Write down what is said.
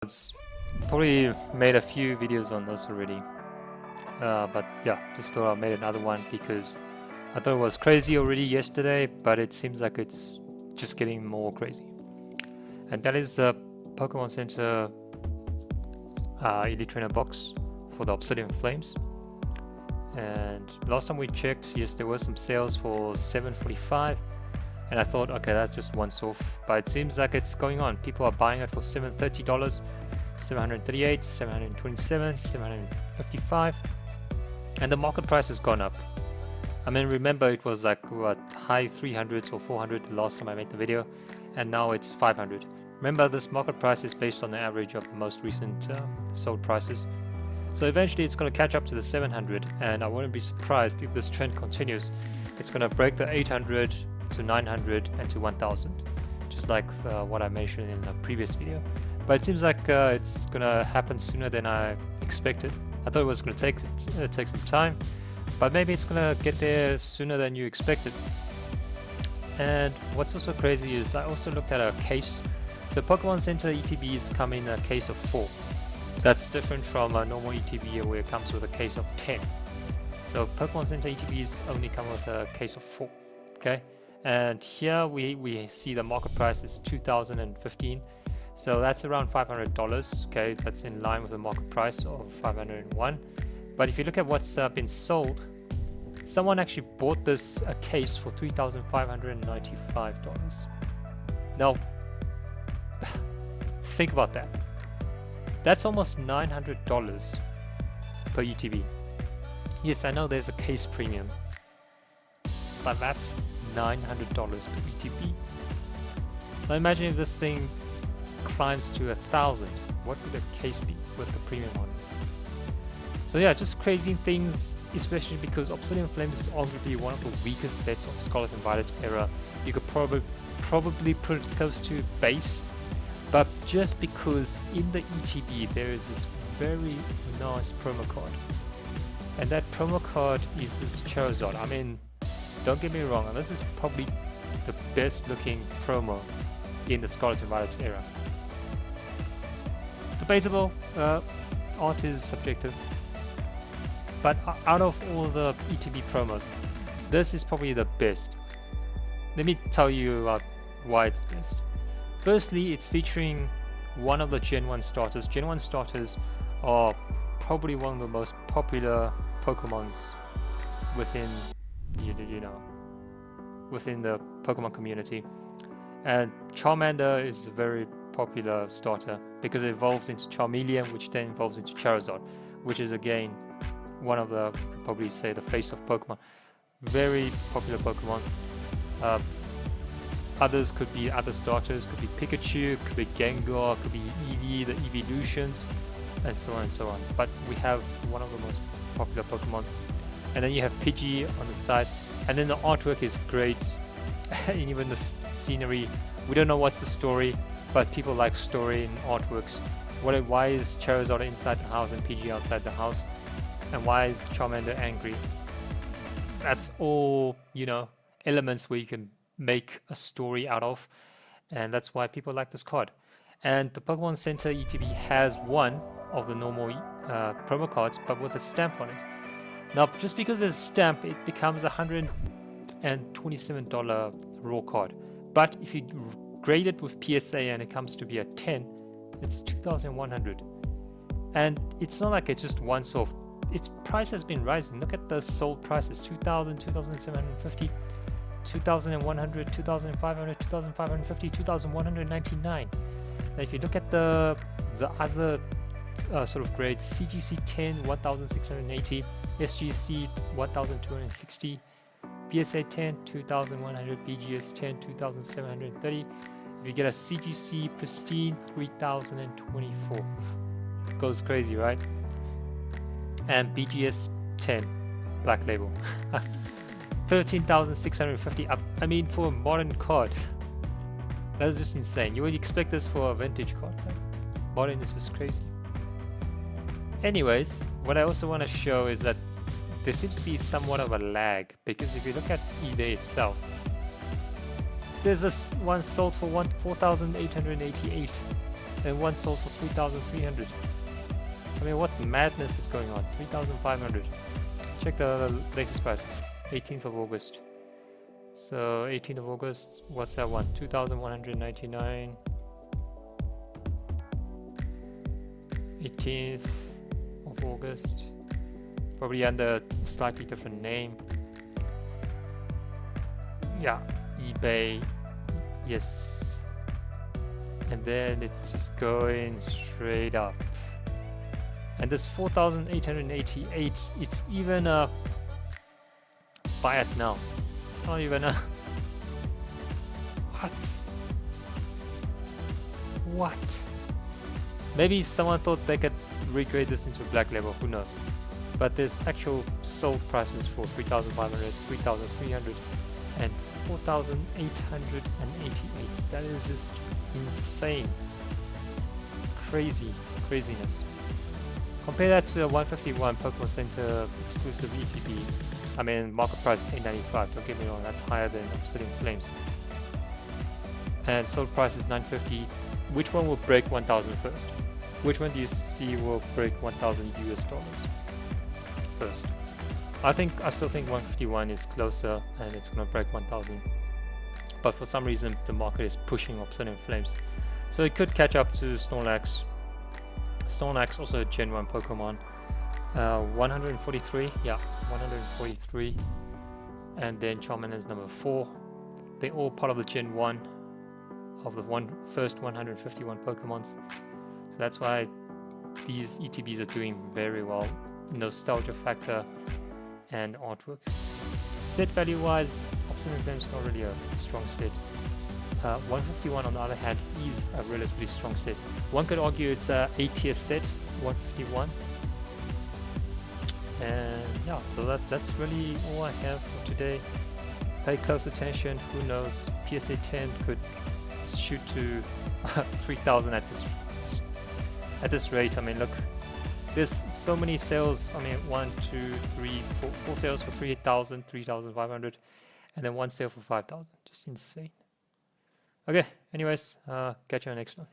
It's probably made a few videos on this already, but yeah, just thought I made another one because I thought it was crazy already yesterday, but it seems like it's just getting more crazy. And that is the Pokemon Center Elite Trainer box for the Obsidian Flames. And last time we checked, yes, there were some sales for $7.45, and I thought, okay, that's just once off, but it seems like it's going on. People are buying it for $730, $738, $727, $755, and the market price has gone up. I mean, remember it was like what, high 300s or 400 the last time I made the video, and now it's 500. Remember, this market price is based on the average of the most recent sold prices. So eventually it's going to catch up to the 700, and I wouldn't be surprised if this trend continues. It's going to break the 800 to 900 and to 1000, just like what I mentioned in the previous video. But it seems like it's going to happen sooner than I expected. I thought it was going to take some time, but maybe it's going to get there sooner than you expected. And what's also crazy is I also looked at a case. So Pokemon Center ETBs come in a case of 4. That's different from a normal ETB where it comes with a case of 10. So Pokemon Center ETBs only come with a case of 4. Okay, and here we see the market price is 2015, so that's around $500. Okay, that's in line with the market price of 501. But if you look at what's been sold, someone actually bought this a case for $3,595. Now think about that. That's almost $900 per ETB. Yes, I know there's a case premium, but that's $900 per ETB. Now imagine if this thing climbs to 1,000. What would a case be with the premium on it? So yeah, just crazy things, especially because Obsidian Flames is arguably one of the weakest sets of Scarlet and Violet era. You could probably put it close to base, but just because in the ETB there is this very nice promo card, and that promo card is this Charizard. I mean, don't get me wrong, and this is probably the best looking promo in the Scarlet and Violet era. Debatable, art is subjective, but out of all the ETB promos, this is probably the best. Let me tell you why it's the best. Firstly, it's featuring one of the Gen 1 starters. Gen 1 starters are probably one of the most popular Pokemons within, within the Pokemon community. And Charmander is a very popular starter because it evolves into Charmeleon, which then evolves into Charizard, which is again one of the, probably say, the face of Pokemon. Very popular Pokemon. Others could be other starters, could be Pikachu, could be Gengar, could be Eevee, the Evolutions, and so on and so on. But we have one of the most popular Pokemons. And then you have Pidgey on the side. And then the artwork is great. And even the scenery. We don't know what's the story, but people like story in artworks. Why is Charizard inside the house and Pidgey outside the house? And why is Charmander angry? That's all, elements where you can make a story out of, and that's why people like this card. And the Pokemon Center ETB has one of the normal promo cards, but with a stamp on it. Now, just because there's a stamp, it becomes $127 raw card. But if you grade it with PSA and it comes to be a 10, it's $2,100. And it's not like it's just once off. Its price has been rising. Look at the sold prices: $2,000, $2,750. 2,100, 2,500, 2,550, 2,199. Now if you look at the other sort of grades, CGC 10, 1,680, SGC 1,260, PSA 10, 2,100, BGS 10, 2,730. If you get a CGC Pristine, 3,024. Goes crazy, right? And BGS 10, Black Label. 13,650 up. I mean, for a modern card, that's just insane. You would expect this for a vintage card, but modern is just crazy. Anyways, what I also want to show is that there seems to be somewhat of a lag, because if you look at eBay itself, there's this one sold for 4,888. and one sold for 3,300. I mean, what madness is going on? 3,500. Check the latest price, 18th of August. So 18th of August, what's that one? 2,199. 18th of August, probably under a slightly different name. Yeah, eBay, yes. And then it's just going straight up. And this 4,888, it's even a buy it now. It's not even a what? Maybe someone thought they could recreate this into black label, who knows. But there's actual sold prices for 3,500, 3,300 and 4,888. That is just insane. Craziness. Compare that to a 151 Pokemon Center exclusive ETB. I mean, market price 895, don't get me wrong, that's higher than Obsidian Flames. And sold price is 950. Which one will break 1,000 first? Which one do you see will break 1,000 US dollars first? I still think 151 is closer and it's gonna break 1,000. But for some reason the market is pushing Obsidian Flames. So it could catch up to Snorlax. Snorlax also a Gen 1 Pokemon. 143, yeah, 143. And then Charmander is number 4. They're all part of the Gen 1 of the first 151 Pokemons. So that's why these ETBs are doing very well. Nostalgia factor and artwork. Set value wise, Obsidian Flames is not really a strong set. 151 on the other hand is a relatively strong set. One could argue it's a A-tier set, 151. And yeah, so that's really all I have for today. Pay close attention, who knows, PSA 10 could shoot to 3,000 at this rate. I mean, look, there's so many sales. I mean, 1, 2, 3, 4 sales for 3,000, 3,500, and then one sale for 5,000. Just insane. Okay, anyways, catch you on the next one.